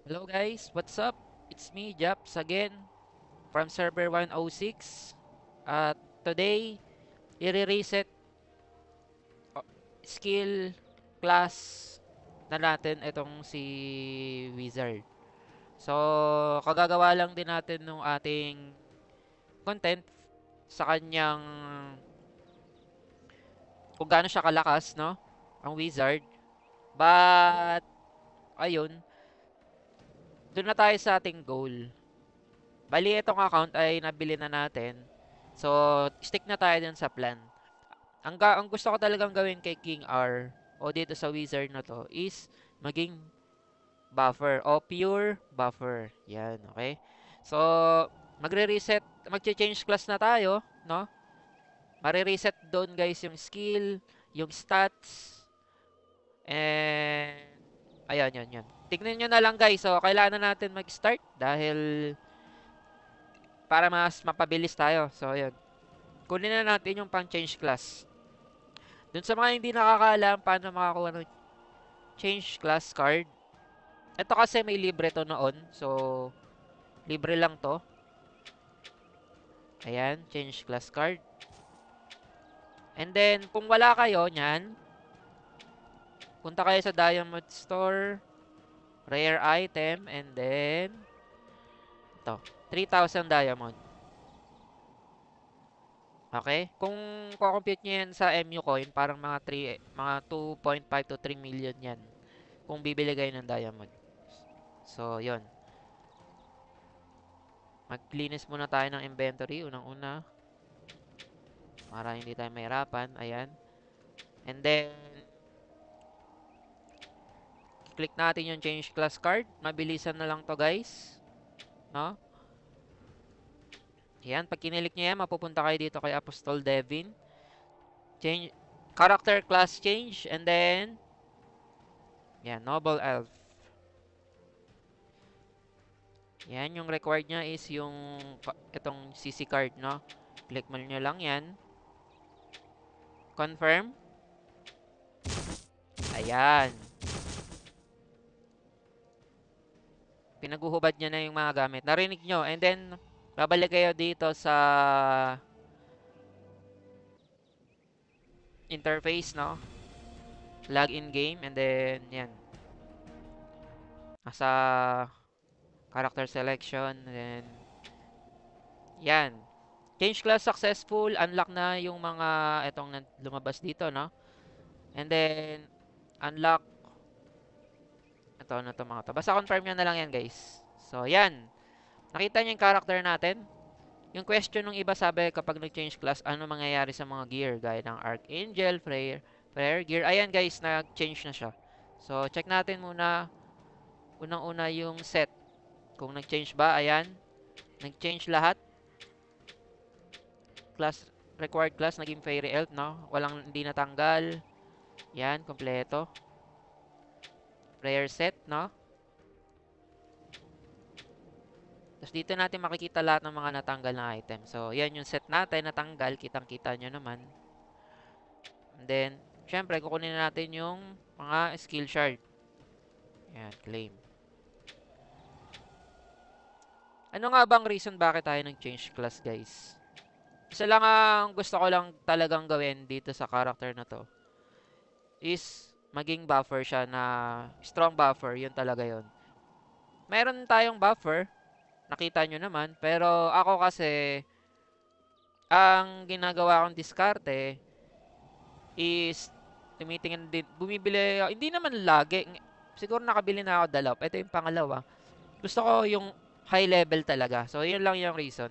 Hello guys, what's up? It's me, Japs again from server 106. At today, i-reset uh, skill class na natin itong si Wizard. So, kagagawa lang din natin ng ating content sa kanyang kung gaano siya kalakas, no? Ang Wizard. But, ayun, doon na tayo sa ating goal. Bali, itong account ay nabili na natin. So, stick na tayo dun sa plan. Ang gusto ko talagang gawin kay King R o dito sa wizard na to is maging buffer o pure buffer. Yan, okay? So, magre-reset, magche-change class na tayo, no? Mare-reset doon guys yung skill, yung stats, and ayan, yan. Tignan nyo na lang guys. So, kailangan na natin mag-start dahil para mas mapabilis tayo. So, ayun. Kunin na natin yung pang-change class. Dun sa mga hindi nakakaalam paano makakuha ng change class card. Ito kasi may libre to noon. So, libre lang to. Ayan, change class card. And then, kung wala kayo nyan, punta kayo sa Diamond Store, rare item, and then, ito, 3,000 diamond. Okay? Kung ko-compute nyo yan sa MU coin, parang mga 2.5 to 3 million yan. Kung bibili kayo ng diamond. So, yon. Maglinis muna tayo ng inventory, unang-una. Para hindi tayo mahirapan. Ayan. And then, click natin yung change class card. Mabilisan na lang to guys. No? Ayan. Pag kinilik nyo yan, mapupunta kayo dito kay Apostol Devin. Change, character class change. And then, yan, Noble Elf. Yan, yung required nya is yung itong CC card, no? Click mo nyo lang yan. Confirm. Ayan. Pinaguhubad niya na yung mga gamit. Narinig nyo. And then, babalik kayo dito sa interface, no? Login game. And then, yan. Nasa character selection. And then, yan. Change class successful. Unlock na yung mga itong lumabas dito, no? And then, unlock ito na to mga to. Basta confirm nyo na lang yan, guys. So, yan. Nakita nyo yung character natin? Yung question ng iba sabi kapag nag-change class, ano mangyayari sa mga gear? Gaya ng Archangel, Prayer gear. Ayan guys, nag-change na siya. So, check natin muna. Unang-una yung set. Kung nag-change ba, ayan. Nag-change lahat. Class, required class, naging Fairy Elf, no? Walang hindi natanggal. Yan, kompleto. Prayer set, no? Tapos dito natin makikita lahat ng mga natanggal na item. So, yan yung set natin natanggal. Kitang-kita nyo naman. And then, syempre, kukunin na natin yung mga skill shard. Ayan, claim. Ano nga bang reason bakit tayo nag-change class, guys? Isa lang ang gusto ko lang talagang gawin dito sa character na to is maging buffer siya na strong buffer, yun talaga yun. Meron tayong buffer, nakita nyo naman, pero ako kasi ang ginagawa kong diskarte is tumitingin din, bumibili, hindi naman lagi, siguro nakabili na ako dalaw. Ito yung pangalawa. Gusto ko yung high level talaga. So, yun lang yung reason.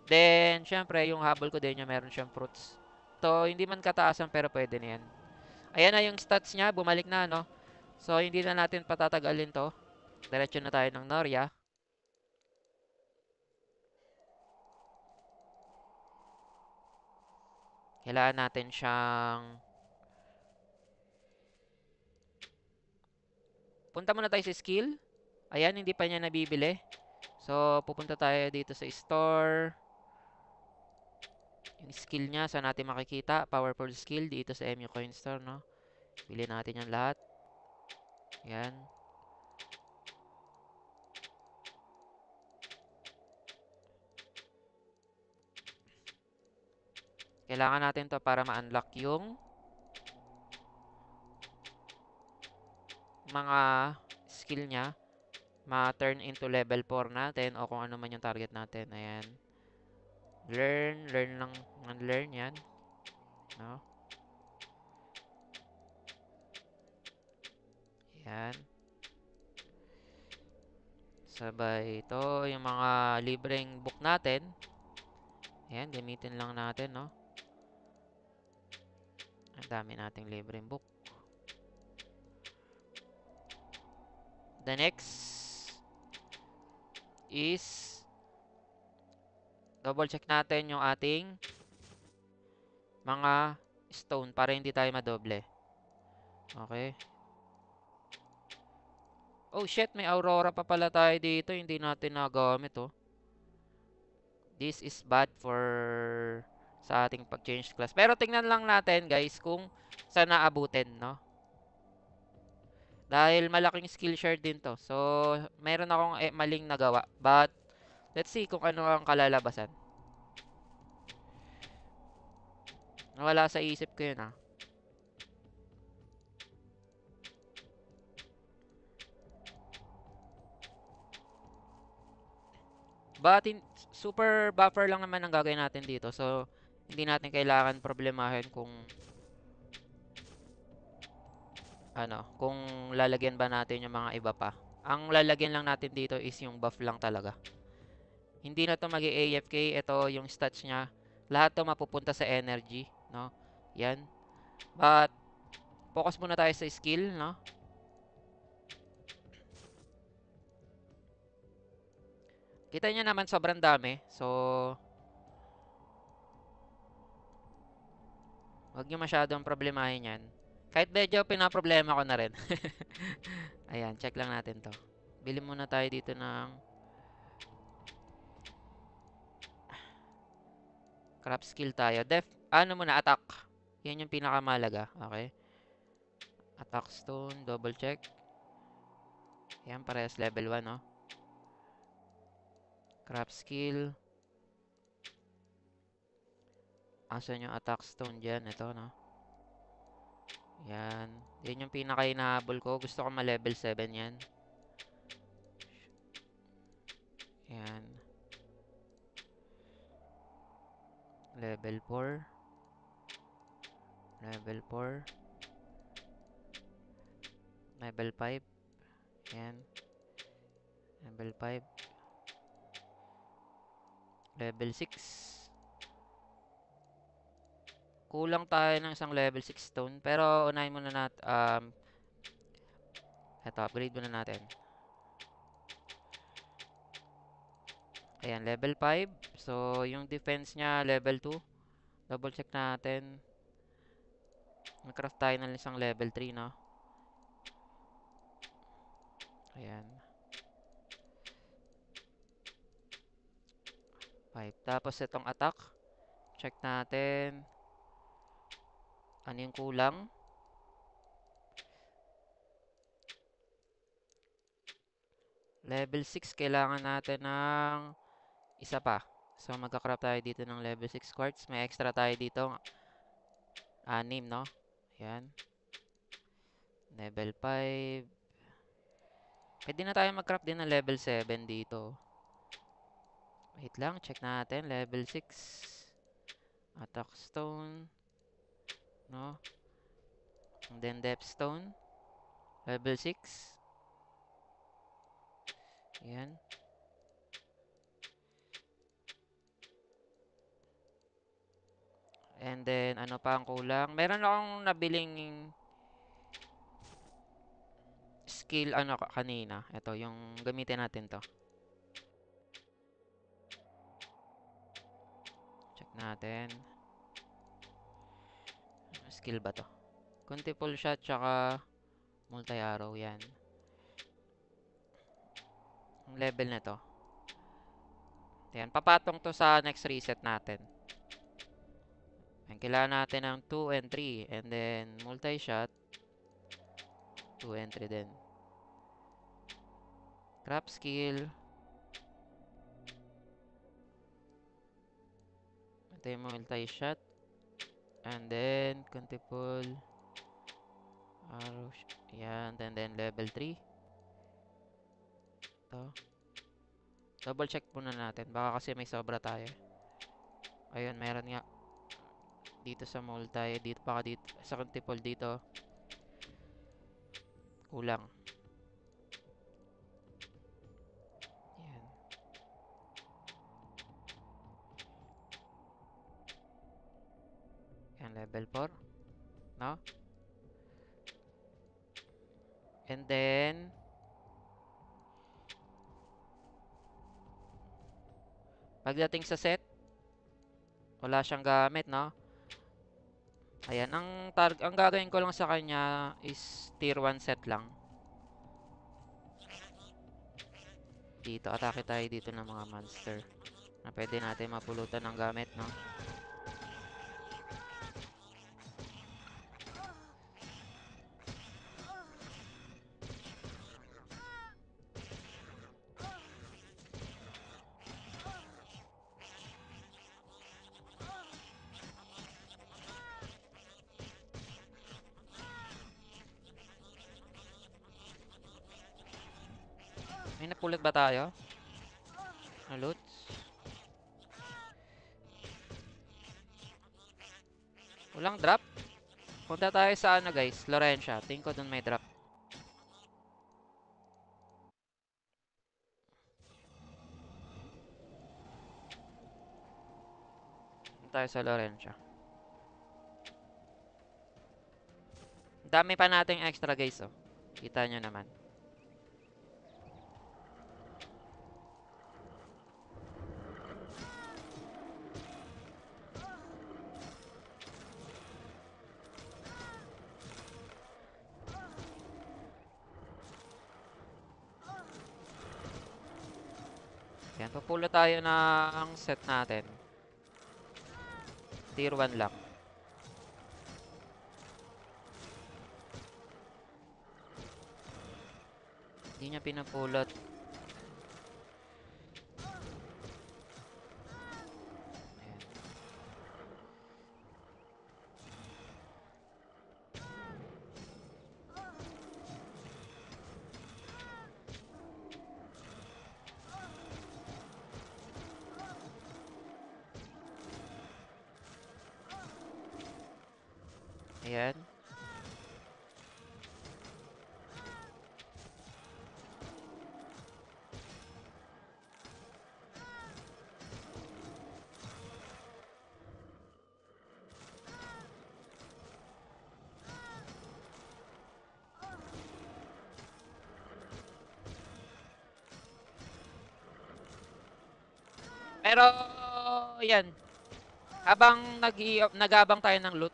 Then, syempre, yung habol ko din yung meron siyang fruits. To, hindi man kataasan pero pwede na yan. Ayan na yung stats niya. Bumalik na, no? So, hindi na natin patatagalin to. Diretso na tayo ng Noria. Kailangan natin siyang... Punta muna tayo sa skill. Ayan, hindi pa niya nabibili. So, pupunta tayo dito sa store. Yung skill niya, saan natin makikita? Powerful skill dito sa MU Coin Store, no? Pili natin yan lahat. Yan. Kailangan natin to para ma-unlock yung mga skill niya. Ma-turn into level 4 natin o kung ano man yung target natin. Ayan. Learn lang, learn yan. No? Ayan. Sabay ito, yung mga libreng book natin. Ayan, gamitin lang natin, no? Ang dami nating libreng book. The next is double check natin yung ating mga stone para hindi tayo madoble. Okay. Oh shit, may aurora pa pala tayo dito. Hindi natin nagamit, oh. This is bad for sa ating pag-change class. Pero tingnan lang natin, guys, kung saan naabutin, no? Dahil malaking skill share din to. So, meron akong maling nagawa. But, let's see kung ano ang kalalabasan. Nawala sa isip ko yun, ah. But, super buffer lang naman ang gagawin natin dito. So, hindi natin kailangan problemahin kung kung lalagyan ba natin yung mga iba pa. Ang lalagyan lang natin dito is yung buff lang talaga. Hindi na to AFK. Ito yung stats niya. Lahat to mapupunta sa energy, no? Yan. But, focus muna tayo sa skill, no? Kita niya naman sobrang dami. So, wag niyo masyadong problemahin yan. Kahit medyo pinaproblema ko na rin. Ayan, check lang natin to. Bili muna tayo dito ng craft skill tayo. Muna, attack. Yan yung pinakamalaga. Okay. Attack stone, double check. Yan, parehas level 1, no? Craft skill. Asan yung attack stone dyan? Ito, no? Yan. Yan yung pinaka-hinahabol ko. Gusto ko ma-level 7 yan. Yan. Level 4. Level 4. Level 5. Yan. Level 5. Level 6. Kulang tayo ng isang level 6 stone. Pero unahin muna natin. Ito, upgrade muna natin. Ayan, level 5. So, yung defense niya, level 2. Double check natin. Nag-craft tayo ng isang level 3, no? Ayan. 5. Tapos, itong attack. Check natin. Ano yung kulang? Level 6, kailangan natin ng isa pa. So, magka-craft tayo dito ng level 6 quartz. May extra tayo dito. 6, no? Ayan. Level 5. Pwede na tayo mag-craft din ng level 7 dito. Wait lang, check natin. Level 6. Attack stone. No? And then depth stone. Level 6. Ayan. And then, ano pa ang kulang? Meron akong nabiling skill, kanina. Ito, yung gamitin natin to. Check natin. Skill ba to? Multiple shot, tsaka multi-arrow, yan. Ang level na to. Ayan, papatong to sa next reset natin. Ayan, kailangan natin ng 2 and 3. And then, multi-shot. 2 and 3 din. Craft skill. Ito yung multi-shot. And then, Contipol. Arrow. Yan. And then, level 3. Ito. Double check muna natin. Baka kasi may sobra tayo. Ayun, meron nga. Dito sa multi. Dito, baka dito. Sa Contipol dito. Kulang. Yan. Yan, level 4. No? And then, pagdating sa set, wala siyang gamit, no? Ayan, ang gagawin ko lang sa kanya is tier 1 set lang. Dito, atake tayo dito ng mga monster na pwede natin mapulutan ng gamit, no? May napulot ba tayo? Na loots? Walang drop? Punta tayo sa ano guys, Laurentia. Tingin ko dun may drop. Punta tayo sa Laurentia. Dami pa nating extra guys, oh. Kita nyo naman. Yan, papulo tayo ng set natin. Tier 1 lang. Hindi niya pinapulot. Ayan. Ayan. Pero, yan. Habang nag-aabang tayo ng loot,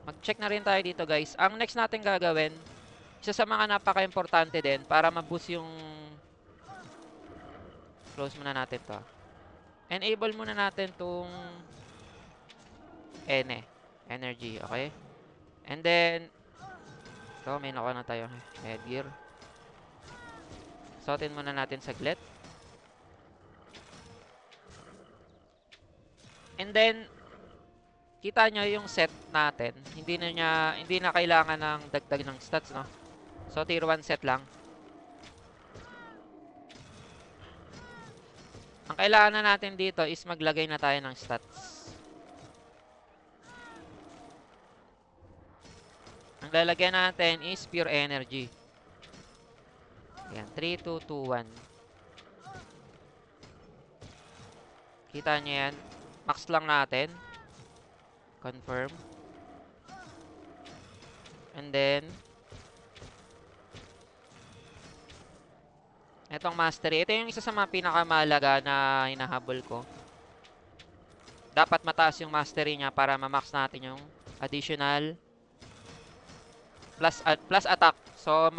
mag-check na rin tayo dito guys. Ang next natin gagawin, isa sa mga napaka-importante din para ma-boost yung... Close muna natin to. Enable muna natin tong energy, okay? And then, ito, may nakuha na tayo headgear. Suotin muna natin saglit. And then, kita nyo yung set natin. Hindi na kailangan ng dagdag ng stats, no? So, tier 1 set lang. Ang kailangan na natin dito is maglagay na tayo ng stats. Ang lalagyan natin is pure energy. Yan, 3, 2, 2, 1. Kita nyo yan. Max lang natin. Confirm. And then, itong mastery. Ito yung isa sa mga pinakamahalaga na hinahabol ko. Dapat mataas yung mastery niya para ma-max natin yung additional plus attack. So,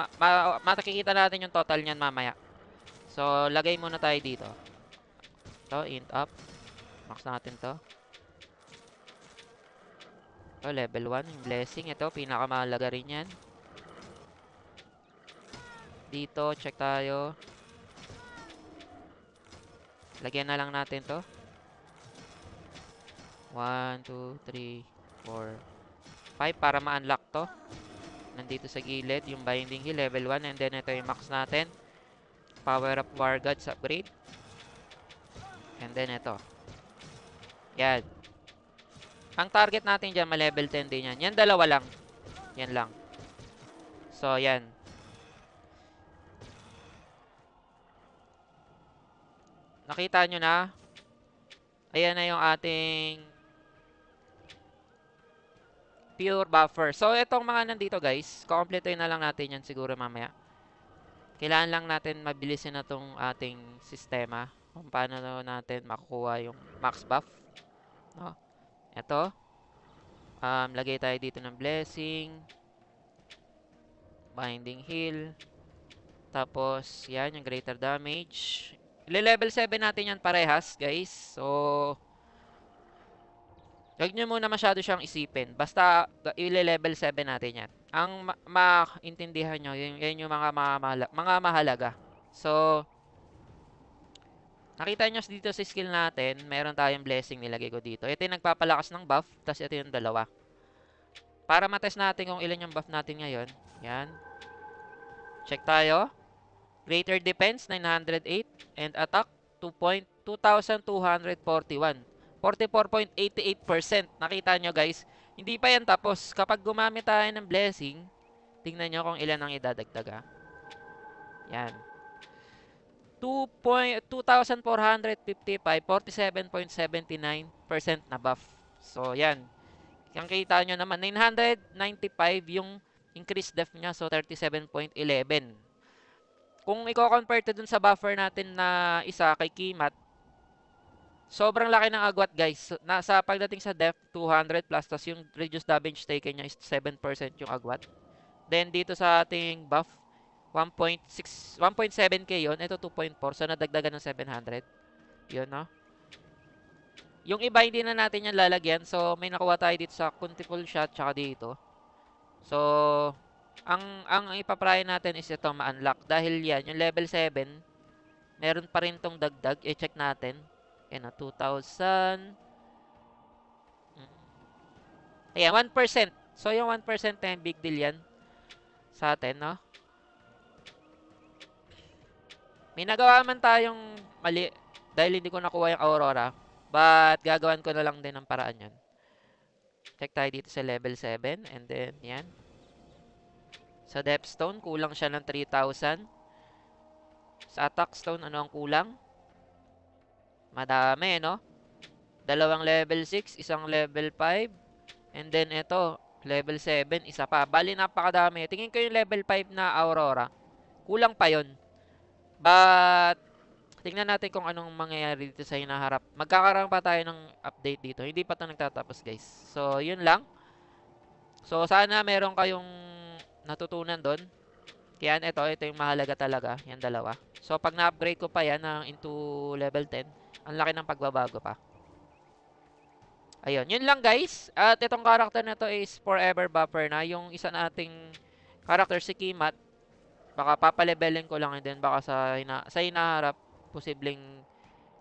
makikita natin yung total niyan mamaya. So, lagay muna tayo dito. Ito, int up. Max natin to. Ito, level 1. Yung blessing. Ito, pinakamahalaga rin yan. Dito, check tayo. Lagyan na lang natin to. 1, 2, 3. 4, 5 para ma-unlock to. Nandito sa gilid, yung Binding Heal, level 1. And then, ito yung max natin. Power up War Gods upgrade. And then, ito. Yan. Ang target natin dyan, ma-level 10 din yan. Yan, dalawa lang. Yan lang. So, yan. Nakita nyo na. Ayan na yung ating pure buffer. So, itong mga nandito guys, kukompletuhin na lang natin yan siguro mamaya. Kailangan lang natin mabilisin na itong ating sistema. Kung paano natin makukuha yung max buff. No? Ito. Lagay tayo dito ng blessing. Binding heal. Tapos, yan, yung greater damage. Ile-level 7 natin yan parehas, guys. So, huwag nyo muna masyado siyang isipin. Basta, ile-level 7 natin yan. Ang maintindihan nyo, yun yung mga mahalaga. So, nakita nyo dito sa skill natin, meron tayong blessing nilagay ko dito. Ito yung nagpapalakas ng buff, tapos ito yung dalawa. Para matest natin kung ilan yung buff natin ngayon. Yan. Check tayo. Greater defense, 908. And attack, 2,241. 44.88%. Nakita nyo guys, hindi pa yan tapos. Kapag gumamit tayo ng blessing, tingnan nyo kung ilan ang idadagdaga. Yan. 2,455, 47.79% na buff. So, yan. Yung kita nyo naman, 995 yung increased def niya. So, 37.11. Kung i-compare to dun sa buffer natin na isa kay Kimat, sobrang laki ng agwat guys. Nasa pagdating sa def, 200 plus. Tapos yung reduced damage taken niya is 7% yung agwat. Then dito sa ating buff, 1.7k yun. Ito 2.4. So nadagdagan ng 700. Yun, no? Yung iba hindi na natin yan lalagyan. So may nakuha tayo dito sa Countiful Shot tsaka dito. So ang ipapry natin is ito ma-unlock. Dahil yan, yung level 7, meron pa rin tong dagdag. I-check natin. Yan na, 2,000. Ayan, 1%. So yung 1% na yung big deal yan sa atin, no? May nagawa man tayong mali dahil hindi ko nakuha yung Aurora. But gagawin ko na lang din ng paraan yan. Check tayo dito sa level 7. And then, yan. Sa Depth Stone, kulang siya ng 3,000. Sa Attack Stone, ano ang kulang? Madami, no? Dalawang level 6, isang level 5. And then, ito, level 7, isa pa. Bali, napakadami. Tingin ko yung level 5 na Aurora. Kulang pa yon. But, tingnan natin kung anong mangyayari dito sa hinaharap. Magkakaroon pa tayo ng update dito. Hindi pa ito nagtatapos, guys. So, yun lang. So, sana meron kayong natutunan doon. Kaya ito yung mahalaga talaga. Yan dalawa. So, pag na-upgrade ko pa yan into level 10, ang laki ng pagbabago pa. Ayun. Yun lang, guys. At itong character na to is forever buffer na. Yung isa nating character, si Kimat, baka papalevelin ko lang and then baka sa hinaharap, posibleng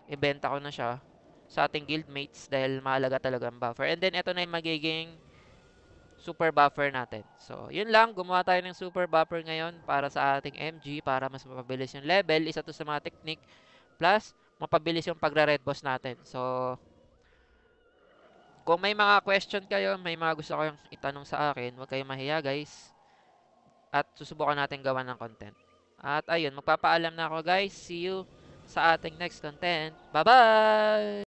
ibenta ko na siya sa ating guildmates dahil mahalaga talaga ang buffer. And then, ito na yung magiging super buffer natin. So, yun lang. Gumawa tayo ng super buffer ngayon para sa ating MG para mas mapabilis yung level. Isa to sa mga technique. Plus, mapabilis yung pagre-red boss natin. So, kung may mga question kayo, may mga gusto kayong itanong sa akin, huwag kayong mahiya guys. At susubukan natin gawa ng content. At ayun, magpapaalam na ako guys. See you sa ating next content. Bye-bye!